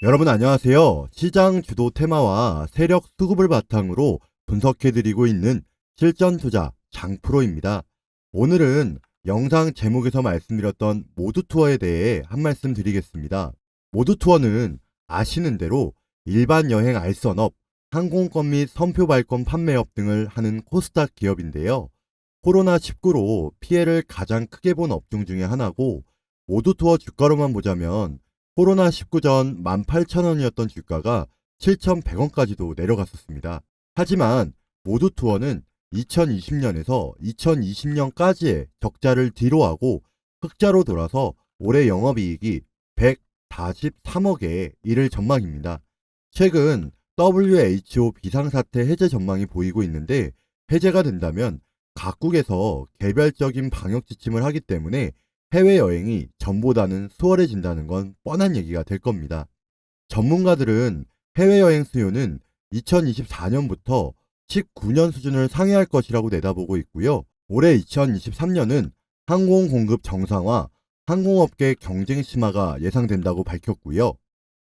여러분 안녕하세요. 시장 주도 테마와 세력 수급을 바탕으로 분석해드리고 있는 실전투자 장프로입니다. 오늘은 영상 제목에서 말씀드렸던 모두투어에 대해 한 말씀 드리겠습니다. 모두투어는 아시는 대로 일반 여행 알선업, 항공권 및 선표 발권 판매업 등을 하는 코스닥 기업인데요. 코로나19로 피해를 가장 크게 본 업종 중에 하나고, 모두투어 주가로만 보자면 코로나19 전 18,000원이었던 주가가 7,100원까지도 내려갔었습니다. 하지만 모두투어는 2020년에서 2020년까지의 적자를 뒤로하고 흑자로 돌아서 올해 영업이익이 143억에 이를 전망입니다. 최근 WHO 비상사태 해제 전망이 보이고 있는데, 해제가 된다면 각국에서 개별적인 방역 지침을 하기 때문에 해외여행이 전보다는 수월해진다는 건 뻔한 얘기가 될 겁니다. 전문가들은 해외여행 수요는 2024년부터 19년 수준을 상회할 것이라고 내다보고 있고요. 올해 2023년은 항공 공급 정상화, 항공업계 경쟁 심화가 예상된다고 밝혔고요.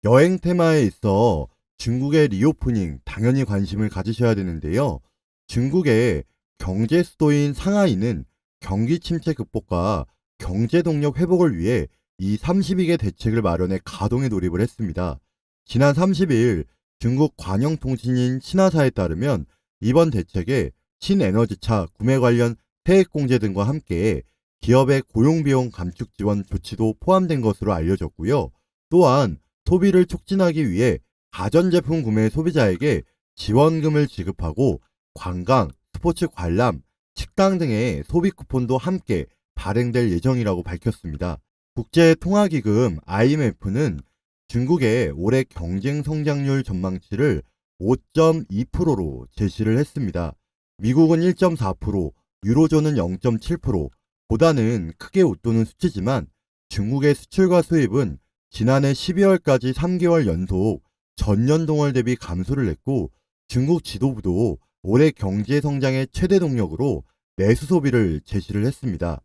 여행 테마에 있어 중국의 리오프닝 당연히 관심을 가지셔야 되는데요. 중국의 경제 수도인 상하이는 경기 침체 극복과 경제 동력 회복을 위해 이 32개 대책을 마련해 가동에 돌입을 했습니다. 지난 30일 중국 관영통신인 신화사에 따르면 이번 대책에 신에너지차 구매 관련 세액공제 등과 함께 기업의 고용비용 감축 지원 조치도 포함된 것으로 알려졌고요. 또한 소비를 촉진하기 위해 가전제품 구매 소비자에게 지원금을 지급하고 관광, 스포츠 관람, 식당 등의 소비 쿠폰도 함께 발행될 예정이라고 밝혔습니다. 국제통화기금 IMF는 중국의 올해 경쟁 성장률 전망치를 5.2%로 제시를 했습니다. 미국은 1.4%, 유로존은 0.7%, 보다는 크게 웃도는 수치지만 중국의 수출과 수입은 지난해 12월까지 3개월 연속 전년 동월 대비 감소를 했고, 중국 지도부도 올해 경제 성장의 최대 동력으로 내수 소비를 제시를 했습니다.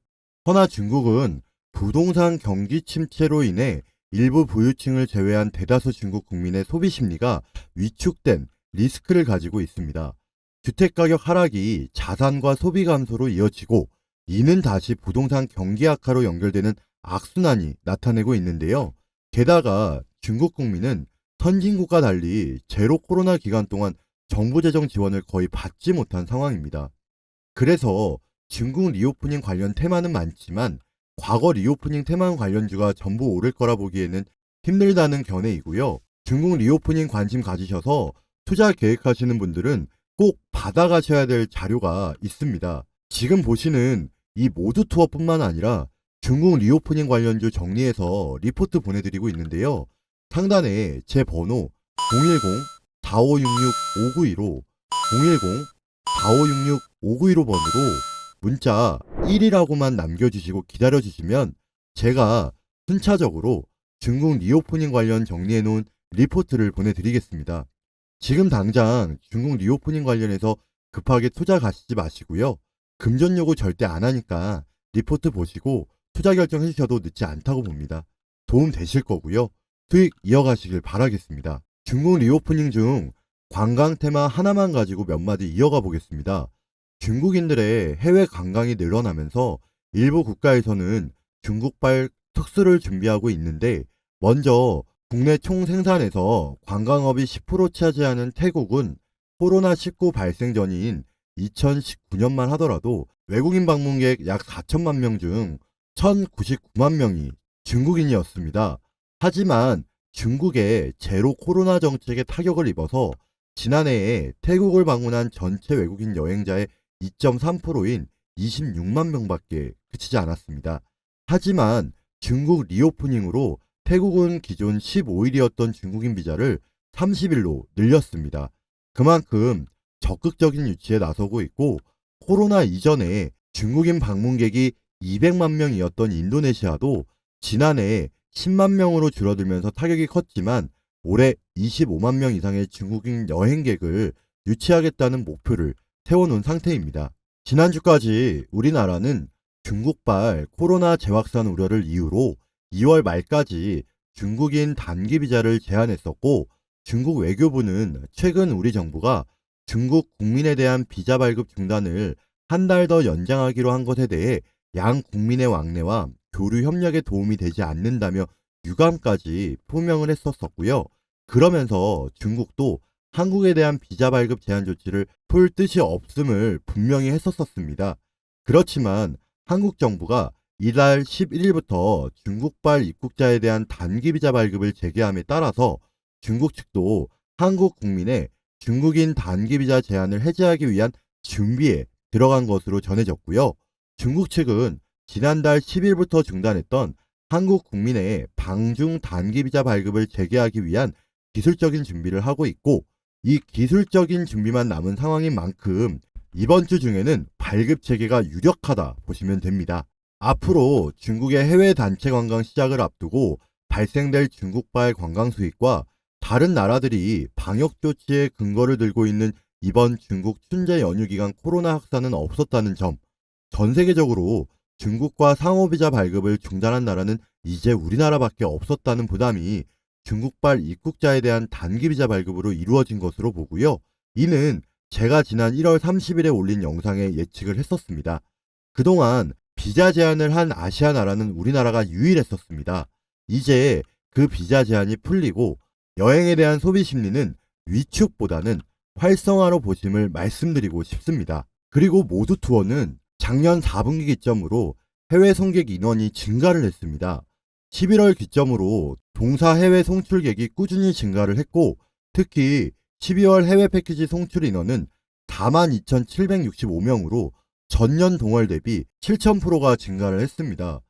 허나 중국은 부동산 경기 침체로 인해 일부 부유층을 제외한 대다수 중국 국민의 소비 심리가 위축된 리스크를 가지고 있습니다. 주택가격 하락이 자산과 소비 감소로 이어지고, 이는 다시 부동산 경기 악화로 연결되는 악순환이 나타내고 있는데요. 게다가 중국 국민은 선진국과 달리 제로 코로나 기간 동안 정부 재정 지원을 거의 받지 못한 상황입니다. 그래서 중국 리오프닝 관련 테마는 많지만 과거 리오프닝 테마 관련주가 전부 오를 거라 보기에는 힘들다는 견해이고요. 중국 리오프닝 관심 가지셔서 투자 계획하시는 분들은 꼭 받아가셔야 될 자료가 있습니다. 지금 보시는 이 모두 투어뿐만 아니라 중국 리오프닝 관련주 정리해서 리포트 보내드리고 있는데요. 상단에 제 번호 010-4566-5915, 010-4566-5915번으로 문자 1이라고만 남겨주시고 기다려주시면 제가 순차적으로 중국 리오프닝 관련 정리해놓은 리포트를 보내드리겠습니다. 지금 당장 중국 리오프닝 관련해서 급하게 투자 가시지 마시고요. 금전 요구 절대 안 하니까 리포트 보시고 투자 결정해 주셔도 늦지 않다고 봅니다. 도움 되실 거고요. 수익 이어가시길 바라겠습니다. 중국 리오프닝 중 관광 테마 하나만 가지고 몇 마디 이어가 보겠습니다. 중국인들의 해외 관광이 늘어나면서 일부 국가에서는 중국발 특수를 준비하고 있는데, 먼저 국내 총 생산에서 관광업이 10% 차지하는 태국은 코로나19 발생 전인 2019년만 하더라도 외국인 방문객 약 4천만 명 중 1,099만 명이 중국인이었습니다. 하지만 중국의 제로 코로나 정책에 타격을 입어서 지난해에 태국을 방문한 전체 외국인 여행자의 2.3%인 26만 명밖에 그치지 않았습니다. 하지만 중국 리오프닝으로 태국은 기존 15일이었던 중국인 비자를 30일로 늘렸습니다. 그만큼 적극적인 유치에 나서고 있고, 코로나 이전에 중국인 방문객이 200만 명이었던 인도네시아도 지난해 10만 명으로 줄어들면서 타격이 컸지만 올해 25만 명 이상의 중국인 여행객을 유치하겠다는 목표를 세워놓은 상태입니다. 지난주까지 우리나라는 중국발 코로나 재확산 우려를 이유로 2월 말까지 중국인 단기 비자를 제한했었고, 중국 외교부는 최근 우리 정부가 중국 국민에 대한 비자 발급 중단을 한 달 더 연장하기로 한 것에 대해 양 국민의 왕래와 교류 협력에 도움이 되지 않는다며 유감까지 표명을 했었고요. 그러면서 중국도 한국에 대한 비자 발급 제한 조치를 풀 뜻이 없음을 분명히 했었습니다. 그렇지만 한국 정부가 이달 11일부터 중국발 입국자에 대한 단기 비자 발급을 재개함에 따라서 중국 측도 한국 국민의 중국인 단기 비자 제한을 해제하기 위한 준비에 들어간 것으로 전해졌고요. 중국 측은 지난달 10일부터 중단했던 한국 국민의 방중 단기 비자 발급을 재개하기 위한 기술적인 준비를 하고 있고, 이 기술적인 준비만 남은 상황인 만큼 이번 주 중에는 발급 체계가 유력하다 보시면 됩니다. 앞으로 중국의 해외 단체 관광 시작을 앞두고 발생될 중국발 관광 수익과 다른 나라들이 방역 조치에 근거를 들고 있는 이번 중국 춘제 연휴 기간 코로나 확산은 없었다는 점, 전 세계적으로 중국과 상호비자 발급을 중단한 나라는 이제 우리나라밖에 없었다는 부담이 중국발 입국자에 대한 단기비자 발급으로 이루어진 것으로 보고요. 이는 제가 지난 1월 30일에 올린 영상에 예측을 했었습니다. 그동안 비자 제한을 한 아시아 나라는 우리나라가 유일했었습니다. 이제 그 비자 제한이 풀리고 여행에 대한 소비 심리는 위축보다는 활성화로 보심을 말씀드리고 싶습니다. 그리고 모두 투어는 작년 4분기 기점으로 해외 송객 인원이 증가를 했습니다. 11월 기점으로 동사 해외 송출객이 꾸준히 증가를 했고, 특히 12월 해외 패키지 송출 인원은 42,765명으로 전년 동월 대비 7,000%가 증가를 했습니다.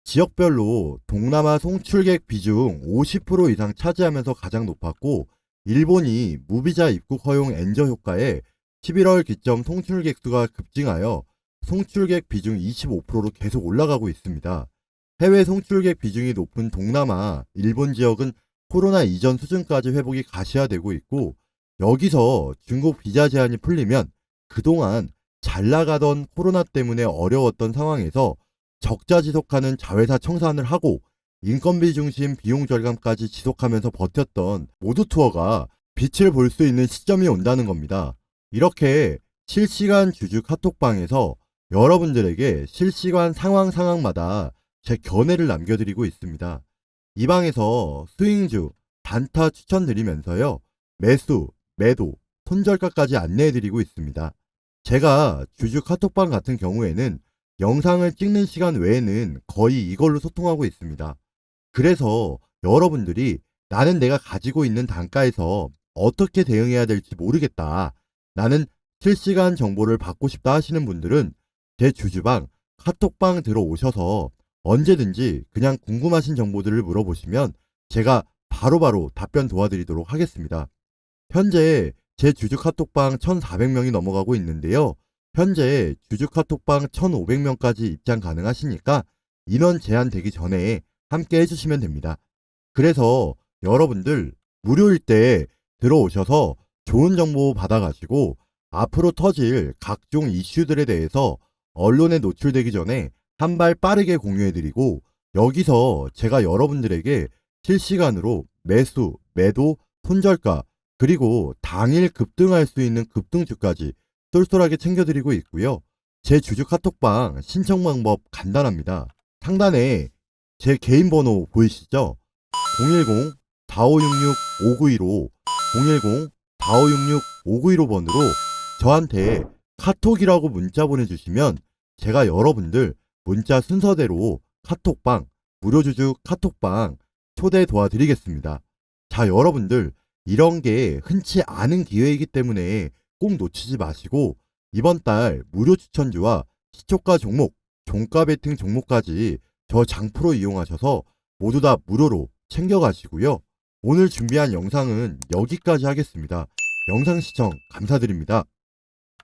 지역별로 동남아 송출객 비중 50% 이상 차지하면서 가장 높았고, 일본이 무비자 입국 허용 엔저 효과에 11월 기점 송출객 수가 급증하여 송출객 비중 25%로 계속 올라가고 있습니다. 해외 송출객 비중이 높은 동남아, 일본 지역은 코로나 이전 수준까지 회복이 가시화되고 있고, 여기서 중국 비자 제한이 풀리면 그동안 잘 나가던 코로나 때문에 어려웠던 상황에서 적자 지속하는 자회사 청산을 하고 인건비 중심 비용 절감까지 지속하면서 버텼던 모두 투어가 빛을 볼 수 있는 시점이 온다는 겁니다. 이렇게 실시간 주주 카톡방에서 여러분들에게 실시간 상황마다 제 견해를 남겨드리고 있습니다. 이 방에서 스윙주, 단타 추천드리면서요, 매수, 매도, 손절가까지 안내해드리고 있습니다. 제가 주주 카톡방 같은 경우에는 영상을 찍는 시간 외에는 거의 이걸로 소통하고 있습니다. 그래서 여러분들이 나는 내가 가지고 있는 단가에서 어떻게 대응해야 될지 모르겠다, 나는 실시간 정보를 받고 싶다 하시는 분들은 제 주주방 카톡방 들어오셔서 언제든지 그냥 궁금하신 정보들을 물어보시면 제가 바로바로 답변 도와드리도록 하겠습니다. 현재 제 주주 카톡방 1,400명이 넘어가고 있는데요. 현재 주주 카톡방 1,500명까지 입장 가능하시니까 인원 제한되기 전에 함께 해주시면 됩니다. 그래서 여러분들 무료일 때 들어오셔서 좋은 정보 받아가시고 앞으로 터질 각종 이슈들에 대해서 언론에 노출되기 전에 한 발 빠르게 공유해드리고, 여기서 제가 여러분들에게 실시간으로 매수, 매도, 손절가, 그리고 당일 급등할 수 있는 급등주까지 쏠쏠하게 챙겨드리고 있고요. 제 주주 카톡방 신청 방법 간단합니다. 상단에 제 개인 번호 보이시죠? 010-4566-5915, 010-4566-5915번으로 저한테 카톡이라고 문자 보내주시면 제가 여러분들 문자 순서대로 카톡방, 무료주주 카톡방 초대 도와드리겠습니다. 자, 여러분들 이런 게 흔치 않은 기회이기 때문에 꼭 놓치지 마시고 이번 달 무료 추천주와 시초가 종목, 종가 베팅 종목까지 저 장프로 이용하셔서 모두 다 무료로 챙겨가시고요. 오늘 준비한 영상은 여기까지 하겠습니다. 영상 시청 감사드립니다.